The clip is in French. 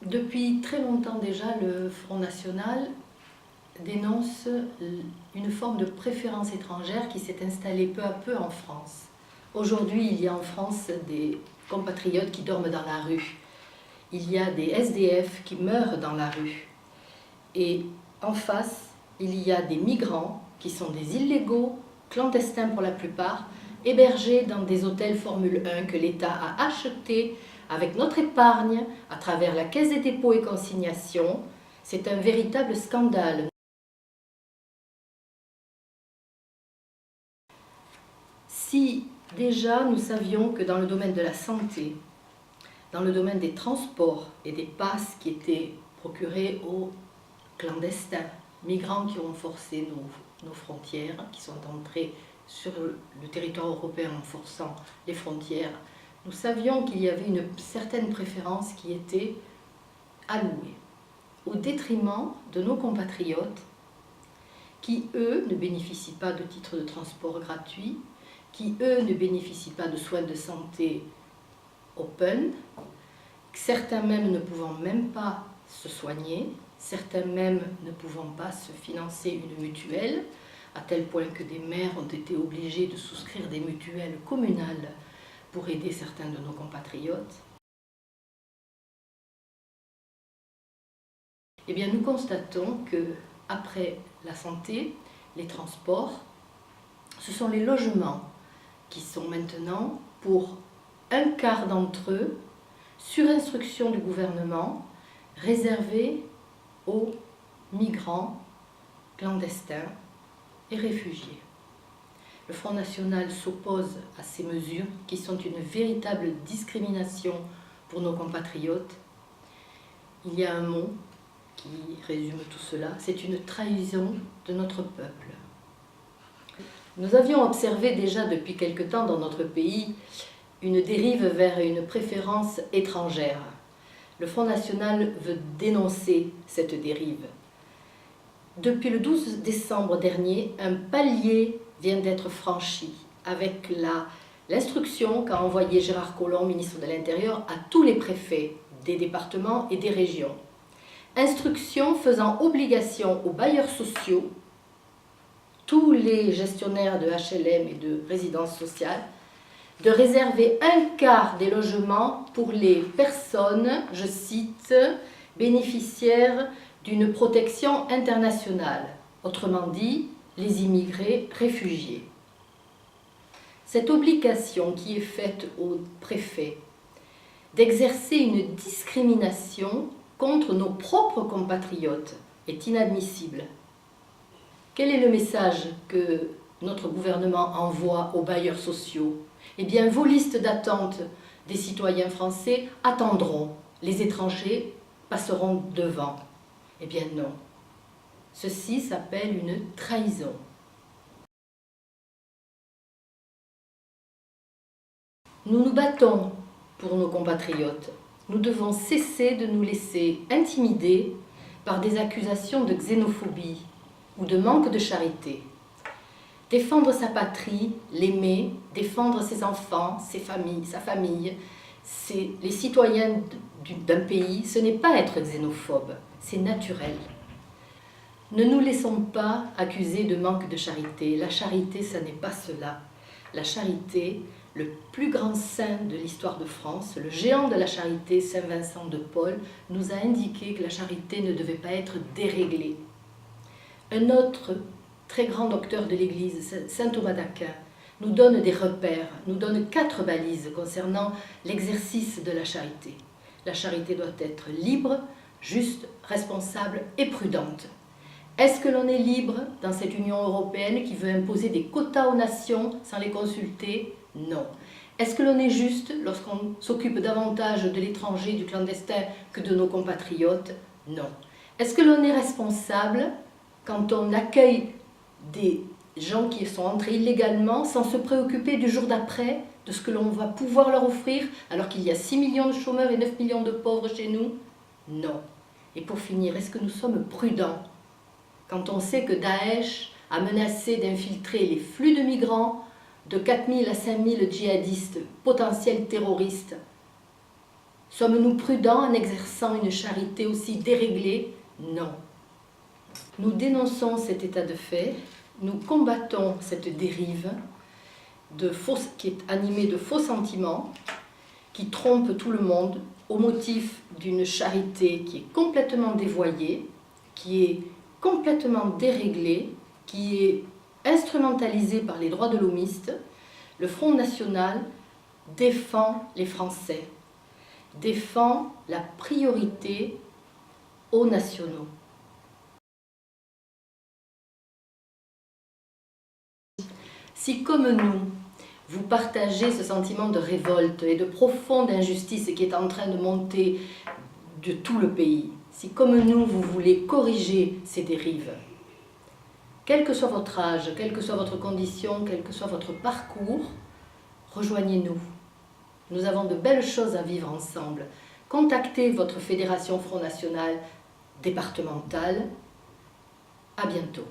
Depuis très longtemps déjà, le Front National dénonce une forme de préférence étrangère qui s'est installée peu à peu en France. Aujourd'hui, il y a en France des compatriotes qui dorment dans la rue. Il y a des SDF qui meurent dans la rue. Et en face, il y a des migrants qui sont des illégaux, clandestins pour la plupart, hébergés dans des hôtels Formule 1 que l'État a achetés avec notre épargne à travers la Caisse des dépôts et consignations. C'est un véritable scandale. Si déjà nous savions que dans le domaine de la santé, dans le domaine des transports et des passes qui étaient procurées aux clandestins, migrants qui ont forcé nos frontières, qui sont entrés sur le territoire européen en forçant les frontières, nous savions qu'il y avait une certaine préférence qui était allouée au détriment de nos compatriotes qui, eux, ne bénéficient pas de titres de transport gratuits, qui, eux, ne bénéficient pas de soins de santé open, certains même ne pouvant même pas se soigner, certains même ne pouvant pas se financer une mutuelle, à tel point que des maires ont été obligés de souscrire des mutuelles communales pour aider certains de nos compatriotes. Eh bien, nous constatons que, après la santé, les transports, ce sont les logements qui sont maintenant, pour un quart d'entre eux, sur instruction du gouvernement, réservés aux migrants, clandestins et réfugiés. Le Front National s'oppose à ces mesures qui sont une véritable discrimination pour nos compatriotes. Il y a un mot qui résume tout cela, c'est une trahison de notre peuple. Nous avions observé déjà depuis quelque temps dans notre pays une dérive vers une préférence étrangère. Le Front National veut dénoncer cette dérive. Depuis le 12 décembre dernier, un palier vient d'être franchi avec l'instruction qu'a envoyée Gérard Collomb, ministre de l'Intérieur, à tous les préfets des départements et des régions. Instruction faisant obligation aux bailleurs sociaux, tous les gestionnaires de HLM et de résidences sociales, de réserver un quart des logements pour les personnes, je cite, bénéficiaires d'une protection internationale, autrement dit, les immigrés réfugiés. Cette obligation qui est faite aux préfets d'exercer une discrimination contre nos propres compatriotes est inadmissible. Quel est le message que notre gouvernement envoie aux bailleurs sociaux? Eh bien, vos listes d'attente des citoyens français attendront, les étrangers passeront devant. Eh bien non, ceci s'appelle une trahison. Nous nous battons pour nos compatriotes. Nous devons cesser de nous laisser intimider par des accusations de xénophobie ou de manque de charité. Défendre sa patrie, l'aimer, défendre ses enfants, sa famille, les citoyens d'un pays, ce n'est pas être xénophobe, c'est naturel. Ne nous laissons pas accuser de manque de charité. La charité, ça n'est pas cela. La charité, le plus grand saint de l'histoire de France, le géant de la charité, Saint Vincent de Paul, nous a indiqué que la charité ne devait pas être déréglée. Un autre très grand docteur de l'Église, saint Thomas d'Aquin, nous donne des repères, nous donne 4 balises concernant l'exercice de la charité. La charité doit être libre, juste, responsable et prudente. Est-ce que l'on est libre dans cette Union européenne qui veut imposer des quotas aux nations sans les consulter? Non. Est-ce que l'on est juste lorsqu'on s'occupe davantage de l'étranger, du clandestin, que de nos compatriotes? Non. Est-ce que l'on est responsable quand on accueille des gens qui sont entrés illégalement sans se préoccuper du jour d'après, de ce que l'on va pouvoir leur offrir, alors qu'il y a 6 millions de chômeurs et 9 millions de pauvres chez nous? Non. Et pour finir, est-ce que nous sommes prudents quand on sait que Daesh a menacé d'infiltrer les flux de migrants, de 4 000 à 5 000 djihadistes potentiels terroristes Sommes-nous prudents en exerçant une charité aussi déréglée? Non. Nous dénonçons cet état de fait, nous combattons cette dérive qui est animée de faux sentiments, qui trompe tout le monde au motif d'une charité qui est complètement dévoyée, qui est complètement déréglée, qui est instrumentalisée par les droits de l'homiste. Le Front National défend les Français, défend la priorité aux nationaux. Si comme nous, vous partagez ce sentiment de révolte et de profonde injustice qui est en train de monter de tout le pays, si comme nous, vous voulez corriger ces dérives, quel que soit votre âge, quelle que soit votre condition, quel que soit votre parcours, rejoignez-nous. Nous avons de belles choses à vivre ensemble. Contactez votre fédération Front National départementale. À bientôt.